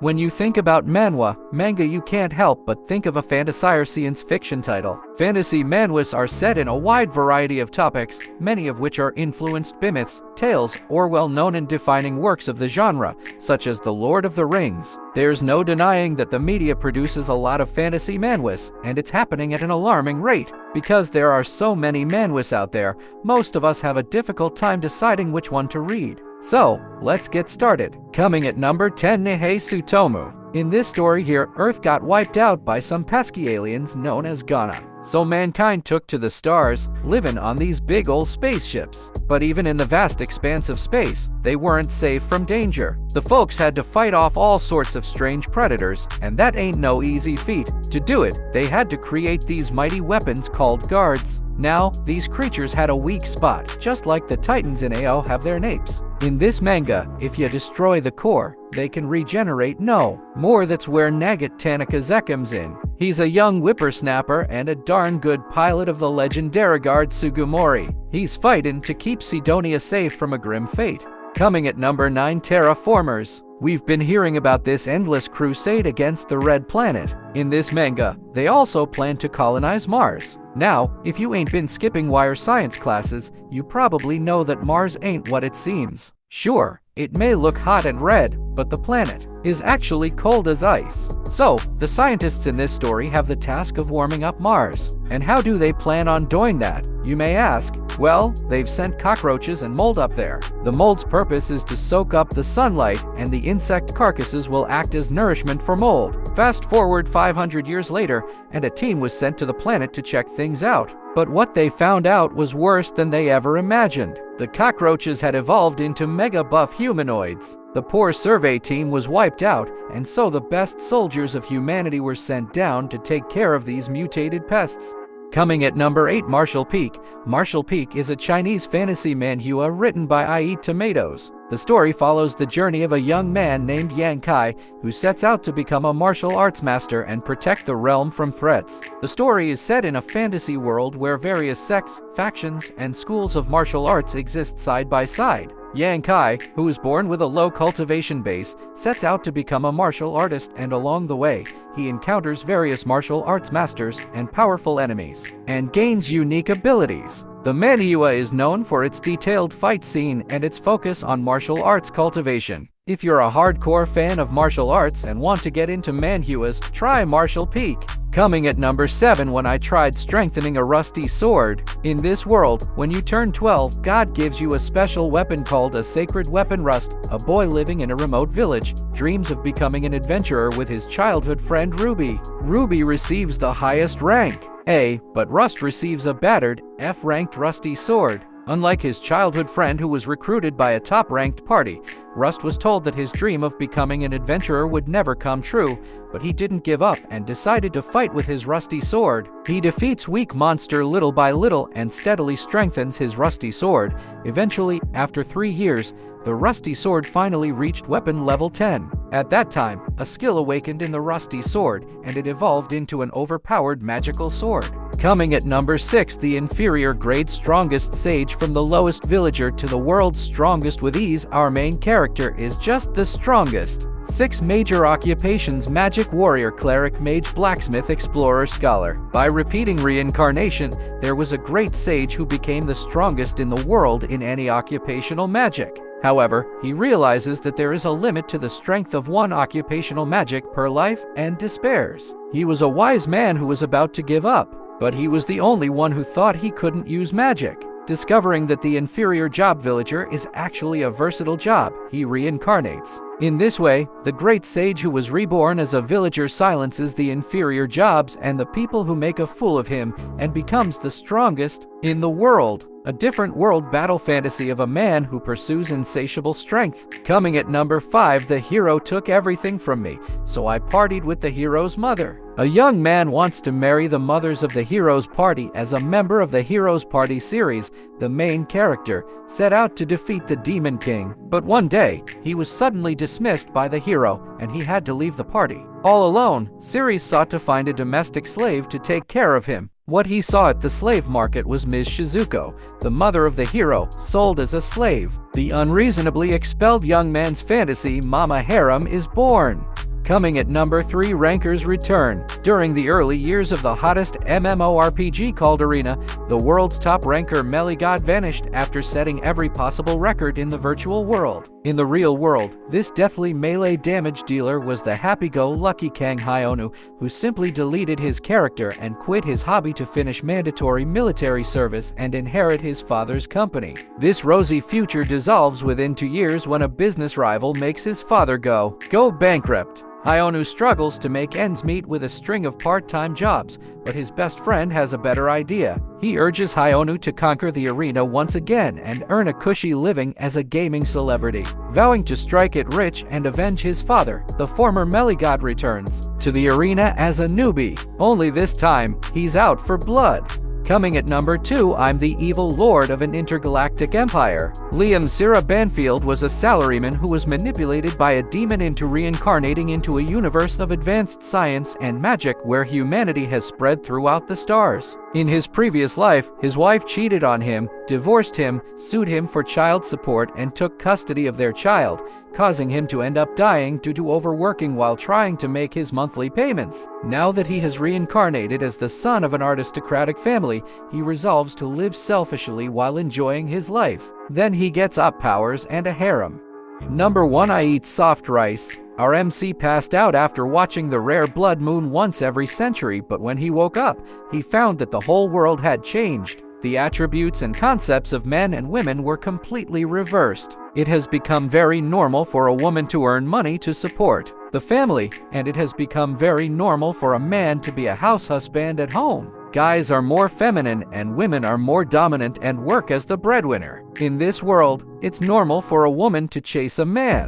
When you think about manhwa, manga, you can't help but think of a fantasy or science fiction title. Fantasy manhwas are set in a wide variety of topics, many of which are influenced by myths, tales, or well-known and defining works of the genre, such as The Lord of the Rings. There's no denying that the media produces a lot of fantasy manhwas, and it's happening at an alarming rate. Because there are so many manhwas out there, most of us have a difficult time deciding which one to read. So, let's get started. Coming at number 10, Nihei Tsutomu. In this story here, Earth got wiped out by some pesky aliens known as Ghana. So mankind took to the stars, living on these big old spaceships. But even in the vast expanse of space, they weren't safe from danger. The folks had to fight off all sorts of strange predators, and that ain't no easy feat. To do it, they had to create these mighty weapons called guards. Now, these creatures had a weak spot, just like the Titans in AO have their napes. In this manga, if you destroy the core, they can regenerate no more. That's where Nagant Tanaka comes in. He's a young whippersnapper and a darn good pilot of the legendary guard Sugimori. He's fighting to keep Sidonia safe from a grim fate. Coming at number 9, Terraformers. We've been hearing about this endless crusade against the Red Planet. In this manga, they also plan to colonize Mars. Now, if you ain't been skipping wire science classes, you probably know that Mars ain't what it seems. Sure, it may look hot and red, but the planet is actually cold as ice. So, the scientists in this story have the task of warming up Mars. And how do they plan on doing that, you may ask? Well, they've sent cockroaches and mold up there. The mold's purpose is to soak up the sunlight, and the insect carcasses will act as nourishment for mold. Fast forward 500 years later, and a team was sent to the planet to check things out. But what they found out was worse than they ever imagined. The cockroaches had evolved into mega-buff humanoids. The poor survey team was wiped out, and so the best soldiers of humanity were sent down to take care of these mutated pests. Coming at number 8, Martial Peak. Martial Peak is a Chinese fantasy manhwa written by I Eat Tomatoes. The story follows the journey of a young man named Yang Kai, who sets out to become a martial arts master and protect the realm from threats. The story is set in a fantasy world where various sects, factions, and schools of martial arts exist side by side. Yang Kai, who is born with a low cultivation base, sets out to become a martial artist, and along the way, he encounters various martial arts masters and powerful enemies, and gains unique abilities. The manhwa is known for its detailed fight scene and its focus on martial arts cultivation. If you're a hardcore fan of martial arts and want to get into manhwas, try Martial Peak. Coming at number 7, When I Tried Strengthening a Rusty Sword. In this world, when you turn 12, God gives you a special weapon called a sacred weapon. Rust, a boy living in a remote village, dreams of becoming an adventurer with his childhood friend Ruby. Ruby receives the highest rank, A, but Rust receives a battered, F-ranked rusty sword. Unlike his childhood friend who was recruited by a top-ranked party, Rust was told that his dream of becoming an adventurer would never come true, but he didn't give up and decided to fight with his rusty sword. He defeats weak monster little by little and steadily strengthens his rusty sword. Eventually, after 3 years, the rusty sword finally reached weapon level 10. At that time, a skill awakened in the rusty sword, and it evolved into an overpowered magical sword. Coming at number 6, the inferior grade strongest sage from the lowest villager to the world's strongest with ease. Our main character is just the strongest. 6 major occupations: magic, warrior, cleric, mage, blacksmith, explorer, scholar. By repeating reincarnation, there was a great sage who became the strongest in the world in any occupational magic. However, he realizes that there is a limit to the strength of one occupational magic per life and despairs. He was a wise man who was about to give up, but he was the only one who thought he couldn't use magic. Discovering that the inferior job villager is actually a versatile job, he reincarnates. In this way, the great sage who was reborn as a villager silences the inferior jobs and the people who make a fool of him and becomes the strongest in the world. A different world battle fantasy of a man who pursues insatiable strength. Coming at number 5, The Hero Took Everything From Me, So I Partied with the Hero's Mother. A young man wants to marry the mothers of the hero's party. As a member of the Hero's Party series, the main character set out to defeat the Demon King. But one day, he was suddenly dismissed by the hero, and he had to leave the party. All alone, Ceres sought to find a domestic slave to take care of him. What he saw at the slave market was Ms. Shizuko, the mother of the hero, sold as a slave. The unreasonably expelled young man's fantasy, Mama Harem, is born. Coming at number 3, Rankers Return. During the early years of the hottest MMORPG called Arena, the world's top ranker Meligod vanished after setting every possible record in the virtual world. In the real world, this deathly melee damage dealer was the happy-go-lucky Kang Hyonu, who simply deleted his character and quit his hobby to finish mandatory military service and inherit his father's company. This rosy future dissolves within 2 years when a business rival makes his father go bankrupt. Hyonu struggles to make ends meet with a string of part-time jobs, but his best friend has a better idea. He urges Hyonu to conquer the arena once again and earn a cushy living as a gaming celebrity. Vowing to strike it rich and avenge his father, the former Meligod returns to the arena as a newbie. Only this time, he's out for blood. Coming at number 2, I'm the evil lord of an intergalactic empire. Liam Sira Banfield was a salaryman who was manipulated by a demon into reincarnating into a universe of advanced science and magic where humanity has spread throughout the stars. In his previous life, his wife cheated on him, divorced him, sued him for child support, and took custody of their child, causing him to end up dying due to overworking while trying to make his monthly payments. Now that he has reincarnated as the son of an aristocratic family, he resolves to live selfishly while enjoying his life. Then he gets up powers and a harem. Number 1, I eat soft rice. Our MC passed out after watching the rare blood moon once every century, but when he woke up, he found that the whole world had changed. The attributes and concepts of men and women were completely reversed. It has become very normal for a woman to earn money to support the family, and it has become very normal for a man to be a house husband at home. Guys are more feminine and women are more dominant and work as the breadwinner. In this world, it's normal for a woman to chase a man.